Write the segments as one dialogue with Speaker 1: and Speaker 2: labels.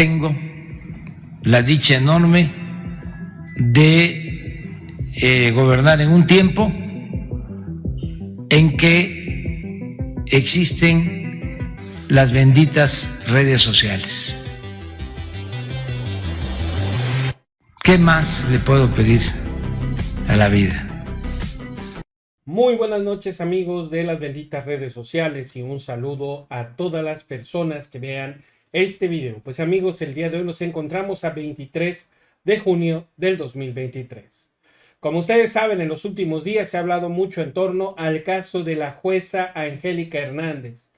Speaker 1: tengo la dicha enorme de gobernar en un tiempo en que existen las benditas redes sociales. ¿Qué más le puedo pedir a la vida?
Speaker 2: Muy buenas noches, amigos de las benditas redes sociales, y un saludo a todas las personas que vean este video. Pues amigos, el día de hoy nos encontramos a 23 de junio del 2023. Como ustedes saben, en los últimos días se ha hablado mucho en torno al caso de la jueza Angélica Hernández,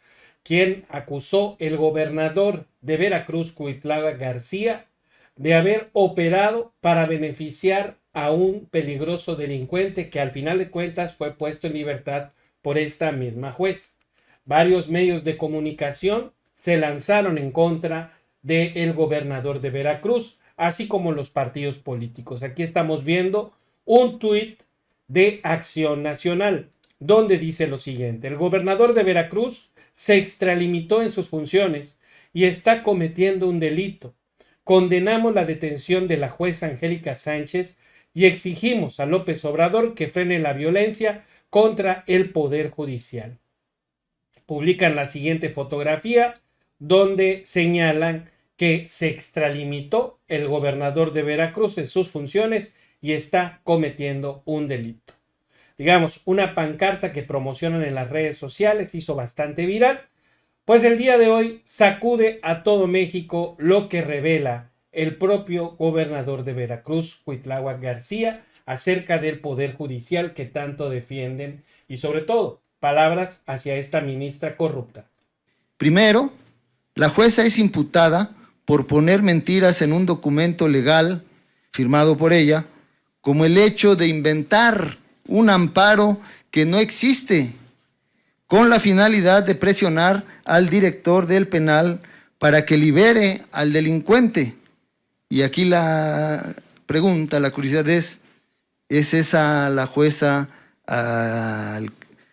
Speaker 2: quien acusó al gobernador de Veracruz, Cuitlagua García, de haber operado para beneficiar a un peligroso delincuente que al final de cuentas fue puesto en libertad por esta misma juez. Varios medios de comunicación se lanzaron en contra del gobernador de Veracruz, así como los partidos políticos. Aquí estamos viendo un tuit de Acción Nacional, donde dice lo siguiente: el gobernador de Veracruz se extralimitó en sus funciones y está cometiendo un delito. Condenamos la detención de la jueza Angélica Sánchez y exigimos a López Obrador que frene la violencia contra el Poder Judicial. Publican la siguiente fotografía donde señalan que se extralimitó el gobernador de Veracruz en sus funciones y está cometiendo un delito. Digamos, una pancarta que promocionan en las redes sociales hizo bastante viral, pues el día de hoy sacude a todo México lo que revela el propio gobernador de Veracruz, Cuitlagua García, acerca del Poder Judicial que tanto defienden, y sobre todo, palabras hacia esta ministra corrupta.
Speaker 3: Primero, la jueza es imputada por poner mentiras en un documento legal firmado por ella, como el hecho de inventar un amparo que no existe, con la finalidad de presionar al director del penal para que libere al delincuente. Y aquí la pregunta, la curiosidad ¿es esa la jueza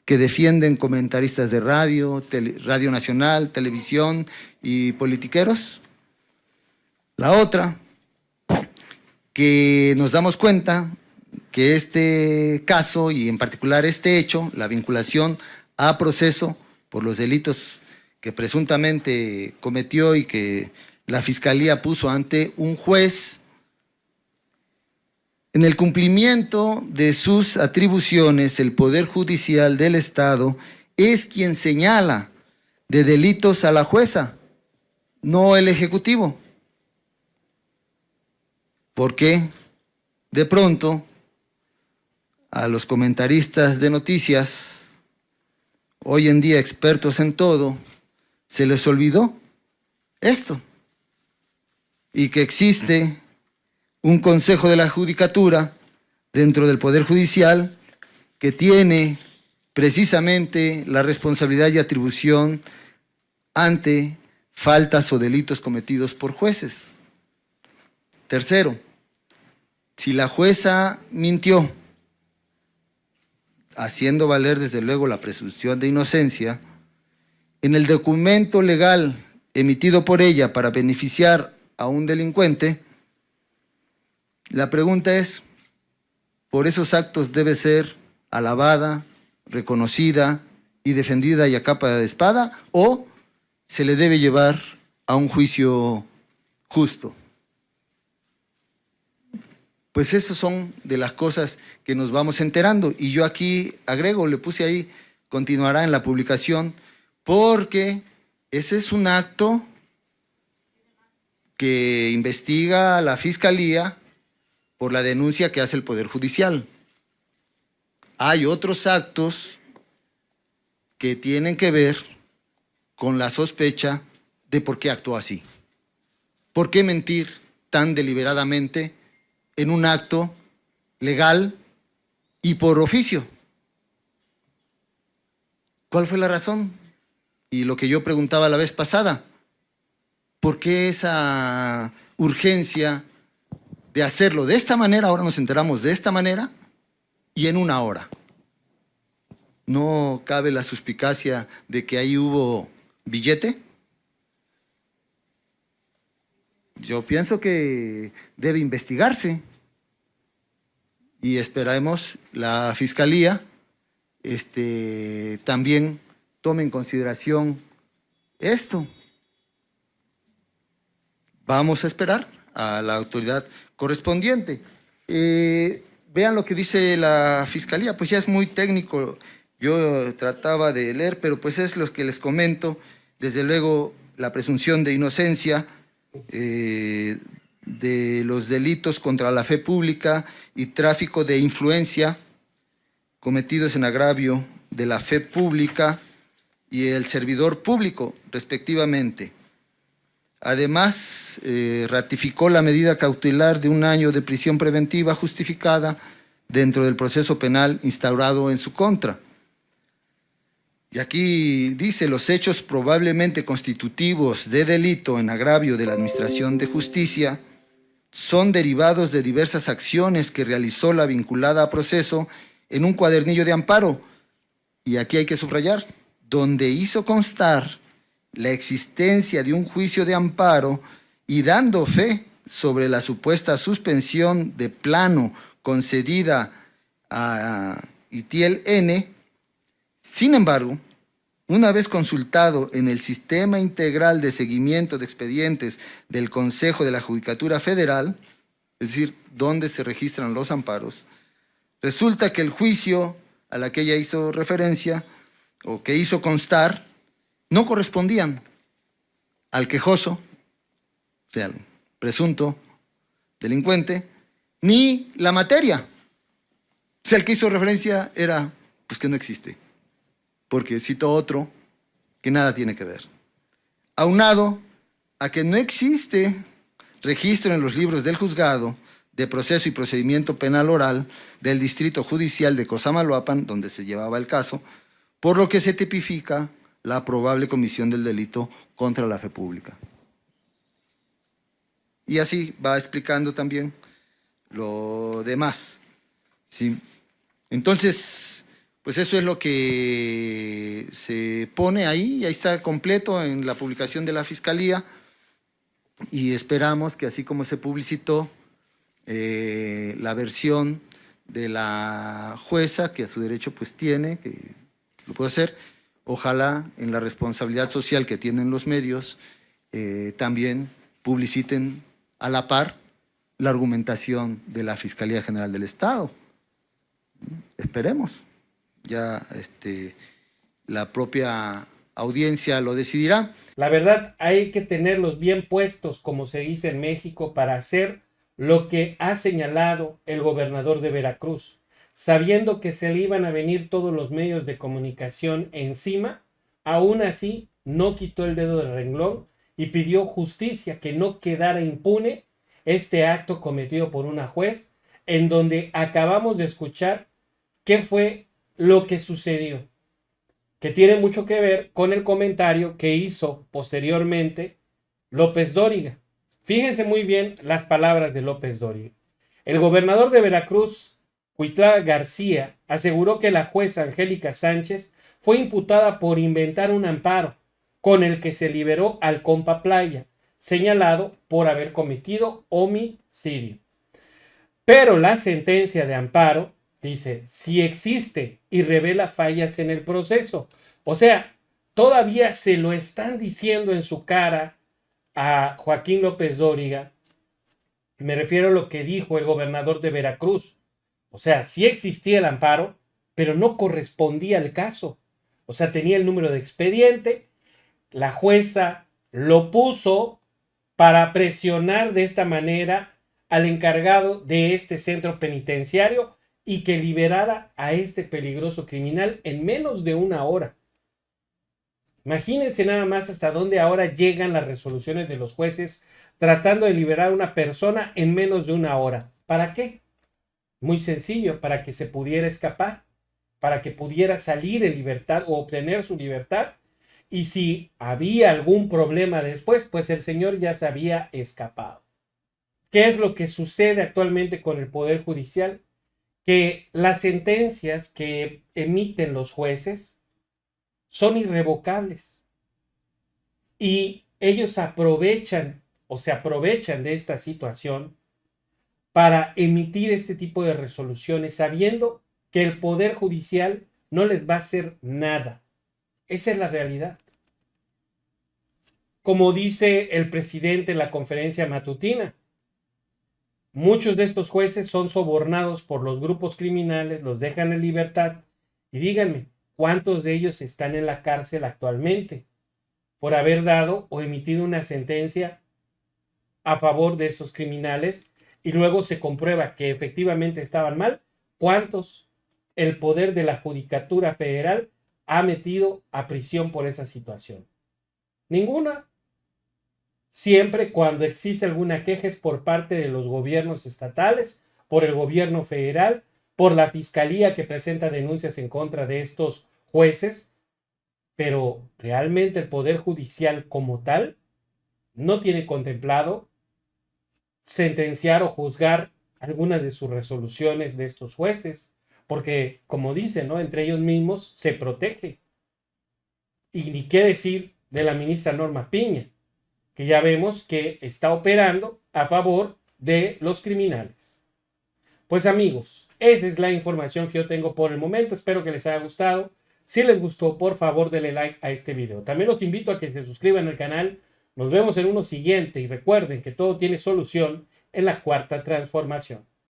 Speaker 3: que defienden comentaristas de radio, Radio Nacional, televisión y politiqueros? La otra, que nos damos cuenta que este caso, y en particular este hecho, la vinculación a proceso por los delitos que presuntamente cometió y que la Fiscalía puso ante un juez, en el cumplimiento de sus atribuciones, el Poder Judicial del Estado es quien señala de delitos a la jueza, no el Ejecutivo. ¿Por qué de pronto a los comentaristas de noticias, hoy en día expertos en todo, se les olvidó esto? Y que existe un Consejo de la Judicatura dentro del Poder Judicial que tiene precisamente la responsabilidad y atribución ante faltas o delitos cometidos por jueces. Tercero, si la jueza mintió, haciendo valer desde luego la presunción de inocencia, en el documento legal emitido por ella para beneficiar a un delincuente, la pregunta es, ¿por esos actos debe ser alabada, reconocida y defendida y a capa de espada, o se le debe llevar a un juicio justo? Pues esas son de las cosas que nos vamos enterando, y yo aquí agrego, le puse ahí, continuará en la publicación, porque ese es un acto que investiga la Fiscalía por la denuncia que hace el Poder Judicial. Hay otros actos que tienen que ver con la sospecha de por qué actuó así. ¿Por qué mentir tan deliberadamente en un acto legal y por oficio? ¿Cuál fue la razón? Y lo que yo preguntaba la vez pasada, ¿por qué esa urgencia de hacerlo de esta manera? Ahora nos enteramos de esta manera y en una hora. ¿No cabe la suspicacia de que ahí hubo billete? yo pienso que debe investigarse y esperemos la Fiscalía también tome en consideración esto. Vamos a esperar a la autoridad correspondiente. Vean lo que dice la Fiscalía, pues ya es muy técnico. Yo trataba de leer, pero pues es lo que les comento. Desde luego, la presunción de inocencia de los delitos contra la fe pública y tráfico de influencia cometidos en agravio de la fe pública y el servidor público, respectivamente. Además, ratificó la medida cautelar de 1 año de prisión preventiva justificada dentro del proceso penal instaurado en su contra. Y aquí dice, los hechos probablemente constitutivos de delito en agravio de la Administración de Justicia son derivados de diversas acciones que realizó la vinculada a proceso en un cuadernillo de amparo, y aquí hay que subrayar, donde hizo constar la existencia de un juicio de amparo y dando fe sobre la supuesta suspensión de plano concedida a Itiel N. Sin embargo, una vez consultado en el Sistema Integral de Seguimiento de Expedientes del Consejo de la Judicatura Federal, es decir, donde se registran los amparos, resulta que el juicio a la que ella hizo referencia o que hizo constar no correspondían al quejoso, o sea, al presunto delincuente, ni la materia. O sea, el que hizo referencia era, pues, que no existe, porque citó otro que nada tiene que ver. Aunado a que no existe registro en los libros del juzgado de proceso y procedimiento penal oral del Distrito Judicial de Cosamaloapan, donde se llevaba el caso, por lo que se tipifica la probable comisión del delito contra la fe pública. Y así va explicando también lo demás, ¿sí? Entonces, pues eso es lo que se pone ahí, y ahí está completo en la publicación de la Fiscalía, y esperamos que así como se publicitó la versión de la jueza, que a su derecho pues tiene, que lo puede hacer, ojalá en la responsabilidad social que tienen los medios también publiciten a la par la argumentación de la Fiscalía General del Estado. Esperemos, ya la propia audiencia lo decidirá.
Speaker 2: La verdad, hay que tenerlos bien puestos, como se dice en México, para hacer lo que ha señalado el gobernador de Veracruz, sabiendo que se le iban a venir todos los medios de comunicación encima. Aún así no quitó el dedo del renglón y pidió justicia, que no quedara impune este acto cometido por una juez, en donde acabamos de escuchar qué fue lo que sucedió, que tiene mucho que ver con el comentario que hizo posteriormente López Dóriga. Fíjense muy bien las palabras de López Dóriga. El gobernador de Veracruz, Cuitlagua García, aseguró que la jueza Angélica Sánchez fue imputada por inventar un amparo con el que se liberó al compa Playa, señalado por haber cometido homicidio. Pero la sentencia de amparo dice, si existe y revela fallas en el proceso. O sea, todavía se lo están diciendo en su cara a Joaquín López Dóriga. Me refiero a lo que dijo el gobernador de Veracruz. O sea, sí existía el amparo, pero no correspondía al caso. O sea, tenía el número de expediente, la jueza lo puso para presionar de esta manera al encargado de este centro penitenciario y que liberara a este peligroso criminal en menos de 1 hora. Imagínense nada más hasta dónde ahora llegan las resoluciones de los jueces tratando de liberar a una persona en menos de 1 hora. ¿Para qué? Muy sencillo, para que se pudiera escapar, para que pudiera salir en libertad o obtener su libertad. Y si había algún problema después, pues el señor ya se había escapado. ¿Qué es lo que sucede actualmente con el Poder Judicial? Que las sentencias que emiten los jueces son irrevocables y ellos aprovechan o se aprovechan de esta situación para emitir este tipo de resoluciones sabiendo que el Poder Judicial no les va a hacer nada. Esa es la realidad. Como dice el presidente en la conferencia matutina, muchos de estos jueces son sobornados por los grupos criminales, los dejan en libertad. Y díganme, ¿cuántos de ellos están en la cárcel actualmente por haber dado o emitido una sentencia a favor de estos criminales y luego se comprueba que efectivamente estaban mal? ¿Cuántos el poder de la Judicatura Federal ha metido a prisión por esa situación? Ninguna. Siempre cuando existe alguna queja es por parte de los gobiernos estatales, por el gobierno federal, por la fiscalía que presenta denuncias en contra de estos jueces, pero realmente el Poder Judicial como tal no tiene contemplado sentenciar o juzgar algunas de sus resoluciones de estos jueces, porque como dicen, ¿no?, entre ellos mismos se protege. Y ni qué decir de la ministra Norma Piña, que ya vemos que está operando a favor de los criminales. Pues amigos, esa es la información que yo tengo por el momento. Espero que les haya gustado. Si les gustó, por favor, denle like a este video. También los invito a que se suscriban al canal. Nos vemos en uno siguiente y recuerden que todo tiene solución en la Cuarta Transformación.